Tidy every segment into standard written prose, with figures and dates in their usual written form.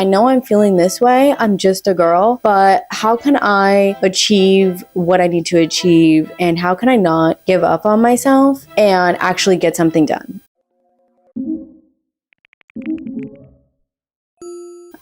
I know I'm feeling this way. I'm just a girl, but how can I achieve what I need to achieve? And how can I not give up on myself and actually get something done?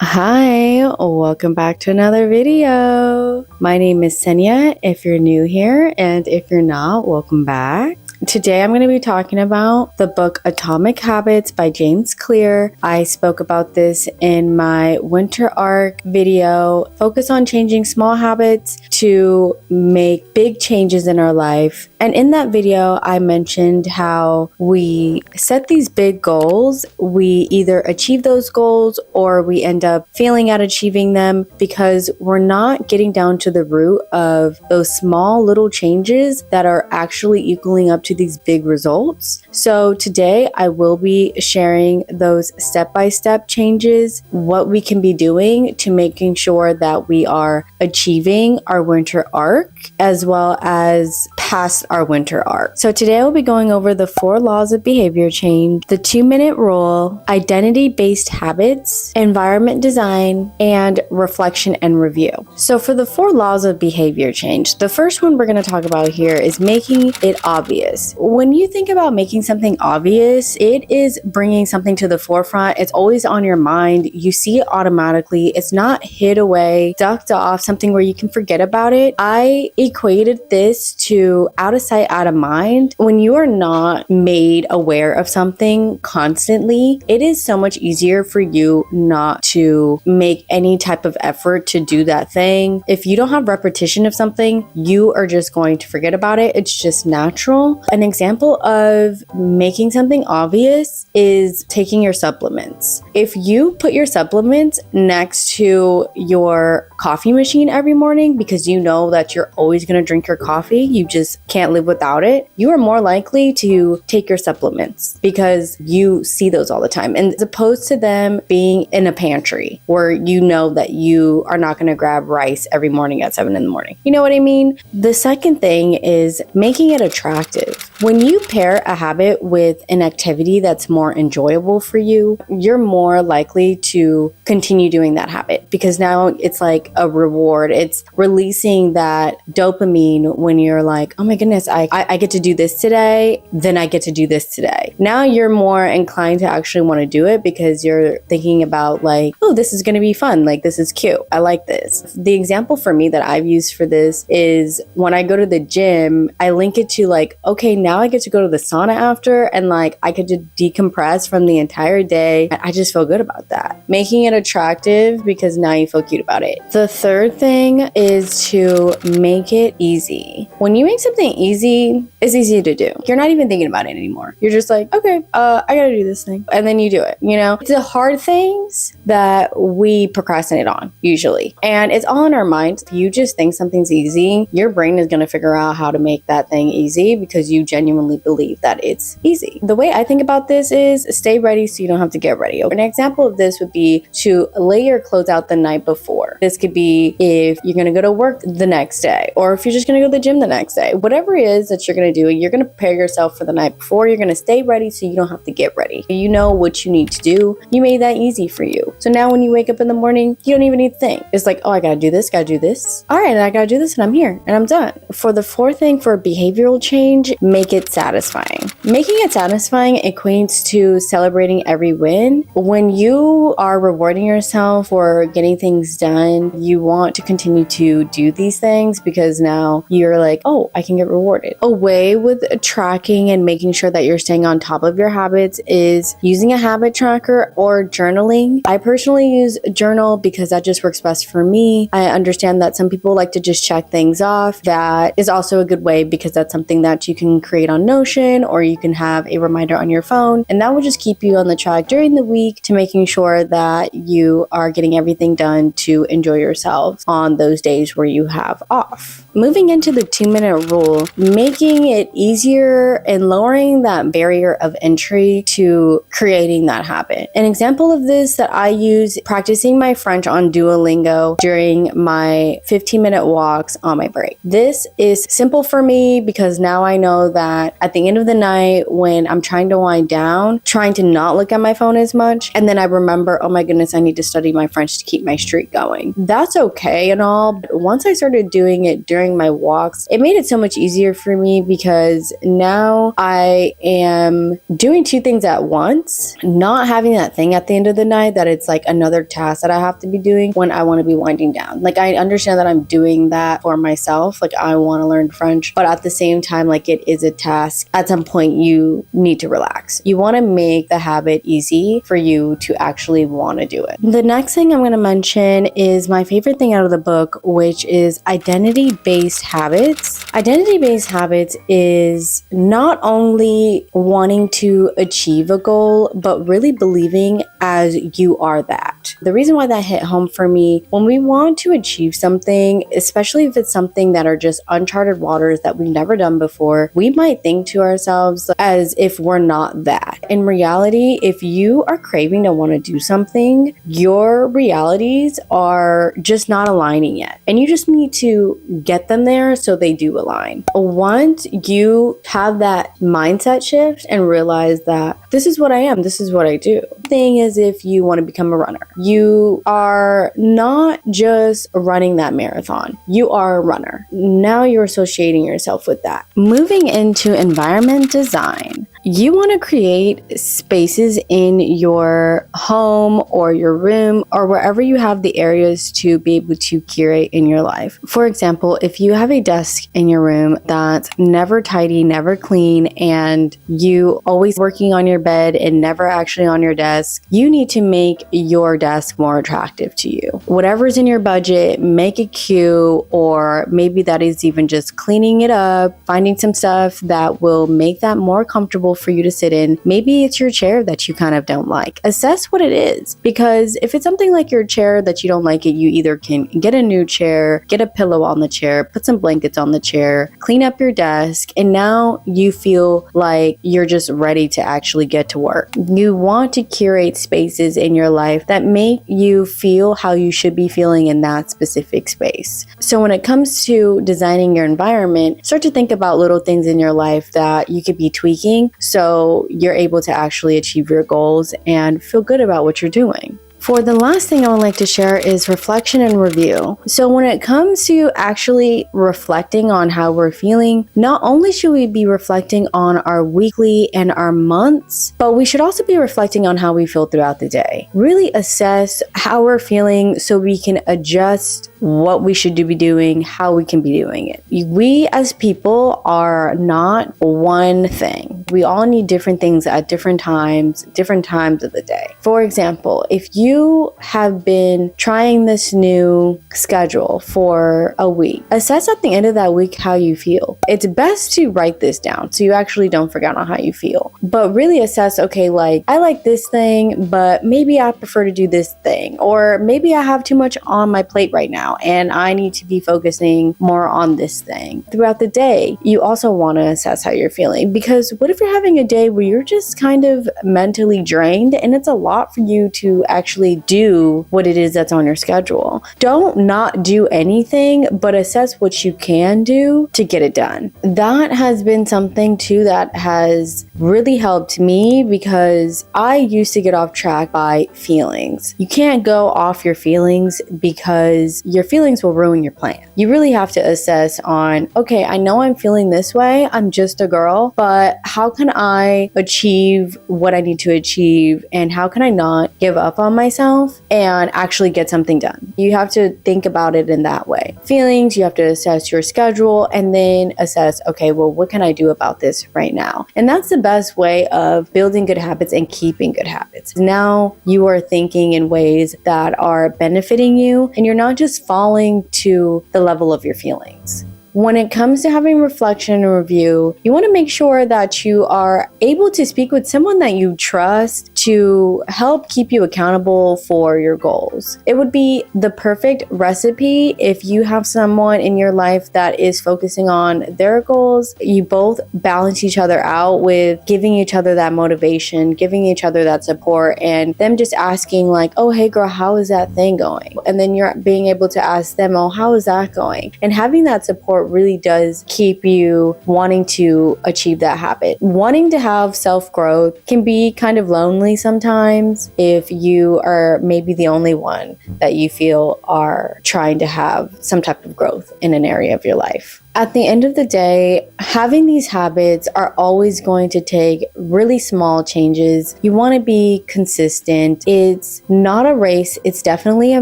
Hi, welcome back to another video. My name is Senya if you're new here, and if you're not, welcome back. Today I'm going to be talking about the book Atomic Habits by James Clear. I spoke about this in my winter arc video. Focus on changing small habits to make big changes in our life. And in that video, I mentioned how we set these big goals. We either achieve those goals or we end up failing at achieving them because we're not getting down to the root of those small little changes that are actually equaling up to these big results. So today I will be sharing those step-by-step changes, what we can be doing to making sure that we are achieving our winter arc as well as past our winter arc. So today we'll be going over the 4 laws of behavior change, the 2-minute rule, identity-based habits, environment design, and reflection and review. So for the 4 laws of behavior change, the first one we're going to talk about here is making it obvious. When you think about making something obvious, it is bringing something to the forefront. It's always on your mind. You see it automatically. It's not hid away, ducked off, something where you can forget about it. I equated this to out of sight, out of mind. When you are not made aware of something constantly, it is so much easier for you not to make any type of effort to do that thing. If you don't have repetition of something, you are just going to forget about it. It's just natural. An example of making something obvious is taking your supplements. If you put your supplements next to your coffee machine every morning because you know that you're always going to drink your coffee, you just can't live without it, you are more likely to take your supplements because you see those all the time. And as opposed to them being in a pantry where you know that you are not going to grab rice every morning at 7 in the morning. You know what I mean? The second thing is making it attractive. When you pair a habit with an activity that's more enjoyable for you, you're more likely to continue doing that habit because now it's like a reward. It's releasing that dopamine when you're like, oh my goodness, I get to do this today, then I get to do this today. Now you're more inclined to actually want to do it because you're thinking about like, oh, this is going to be fun. Like, this is cute. I like this. The example for me that I've used for this is when I go to the gym, I link it to like, okay, now I get to go to the sauna after and like I get to decompress from the entire day. I just feel good about that. Making it attractive because now you feel cute about it. The third thing is to make it easy. When you make something easy, it's easy to do. You're not even thinking about it anymore. You're just like, okay, I gotta do this thing. And then you do it, you know? It's the hard things that we procrastinate on usually. And it's all in our minds. If you just think something's easy, your brain is gonna figure out how to make that thing easy because you genuinely believe that it's easy. The way I think about this is stay ready so you don't have to get ready. An example of this would be to lay your clothes out the night before. This could be if you're gonna go to work the next day, or if you're just gonna go to the gym the next day. Whatever it is that you're gonna do, you're gonna prepare yourself for the night before. You're gonna stay ready so you don't have to get ready. You know what you need to do. You made that easy for you. So now when you wake up in the morning, you don't even need to think. It's like, oh, I gotta do this, gotta do this. All right, and I gotta do this and I'm here and I'm done. For the fourth thing for behavioral change, make it satisfying. Making it satisfying equates to celebrating every win. When you are rewarding yourself for getting things done, you want to continue to do these things because now you're like, oh, I can get rewarded. A way with tracking and making sure that you're staying on top of your habits is using a habit tracker or journaling. I personally use a journal because that just works best for me. I understand that some people like to just check things off. That is also a good way because that's something that you can create on Notion or you can have a reminder on your phone, and that will just keep you on the track during the week to making sure that you are getting everything done to enjoy yourself on those days where you have off. Moving into the 2-minute rule, making it easier and lowering that barrier of entry to creating that habit. An example of this that I use practicing my French on Duolingo during my 15-minute walks on my break. This is simple for me because now I know that at the end of the night when I'm trying to wind down, trying to not look at my phone as much, and then I remember, oh my goodness, I need to study my French to keep my streak going. That's okay and all, but once I started doing it during my walks, it made it so much easier for me because now I am doing 2 things at once, not having that thing at the end of the night that it's like another task that I have to be doing when I want to be winding down. Like I understand that I'm doing that for myself, like I want to learn French, but at the same time, like it is a task. At some point you need to relax. You want to make the habit easy for you to actually want to do it. The next thing I'm going to mention is my favorite thing out of the book, which is identity-based habits. Identity-based habits is not only wanting to achieve a goal, but really believing as you are that. The reason why that hit home for me, when we want to achieve something, especially if it's something that are just uncharted waters that we've never done before, we might think to ourselves as if we're not that. In reality, if you are craving to want to do something, your realities are just not aligning yet. And you just need to get them there so they do align. Once you have that mindset shift and realize that this is what I am, this is what I do. The thing is, if you want to become a runner, you are not just running that marathon, you are a runner. Now you're associating yourself with that. Moving into environment design. You want to create spaces in your home or your room or wherever you have the areas to be able to curate in your life. For example, if you have a desk in your room that's never tidy, never clean, and you always working on your bed and never actually on your desk, you need to make your desk more attractive to you. Whatever's in your budget, make it cute, or maybe that is even just cleaning it up, finding some stuff that will make that more comfortable for you to sit in. Maybe it's your chair that you kind of don't like. Assess what it is, because if it's something like your chair that you don't like it, you either can get a new chair, get a pillow on the chair, put some blankets on the chair, clean up your desk, and now you feel like you're just ready to actually get to work. You want to curate spaces in your life that make you feel how you should be feeling in that specific space. So when it comes to designing your environment, start to think about little things in your life that you could be tweaking so you're able to actually achieve your goals and feel good about what you're doing. For the last thing I would like to share is reflection and review. So when it comes to actually reflecting on how we're feeling, not only should we be reflecting on our weekly and our months, but we should also be reflecting on how we feel throughout the day. Really assess how we're feeling so we can adjust what we should be doing, how we can be doing it. We as people are not one thing. We all need different things at different times of the day. For example, if you have been trying this new schedule for a week, assess at the end of that week how you feel. It's best to write this down so you actually don't forget on how you feel. But really assess, okay, like I like this thing, but maybe I prefer to do this thing. Or maybe I have too much on my plate right now and I need to be focusing more on this thing. Throughout the day, you also want to assess how you're feeling, because what if you're having a day where you're just kind of mentally drained and it's a lot for you to actually do what it is that's on your schedule? Don't not do anything, but assess what you can do to get it done. That has been something too that has really helped me, because I used to get off track by feelings. You can't go off your feelings because your feelings will ruin your plan. You really have to assess on, okay, I know I'm feeling this way. I'm just a girl, but how can I achieve what I need to achieve? And how can I not give up on myself and actually get something done? You have to think about it in that way. Feelings, you have to assess your schedule and then assess, okay, well, what can I do about this right now? And that's the best way of building good habits and keeping good habits. Now you are thinking in ways that are benefiting you and you're not just falling to the level of your feelings. when it comes to having reflection and review, you want to make sure that you are able to speak with someone that you trust to help keep you accountable for your goals. It would be the perfect recipe if you have someone in your life that is focusing on their goals. You both balance each other out with giving each other that motivation, giving each other that support, and them just asking like, oh, hey girl, how is that thing going? And then you're being able to ask them, oh, how is that going? And having that support really does keep you wanting to achieve that habit. Wanting to have self-growth can be kind of lonely sometimes if you are maybe the only one that you feel are trying to have some type of growth in an area of your life. At the end of the day, having these habits are always going to take really small changes. You want to be consistent. It's not a race. It's definitely a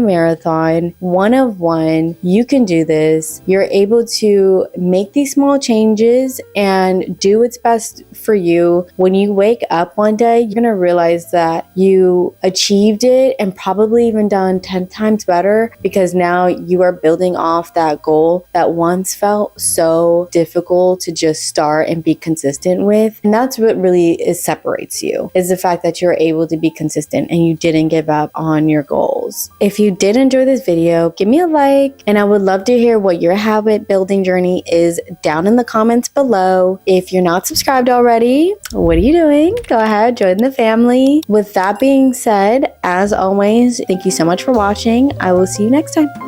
marathon. One of one. You can do this. You're able to make these small changes and do what's best for you. When you wake up one day, you're going to realize that you achieved it and probably even done 10 times better because now you are building off that goal that once felt so difficult to just start and be consistent with. And that's what really separates you, is the fact that you're able to be consistent and you didn't give up on your goals. If you did enjoy this video, give me a like, and I would love to hear what your habit building journey is down in the comments below. If you're not subscribed already, what are you doing? Go ahead, join the family. With that being said, as always, thank you so much for watching. I will see you next time.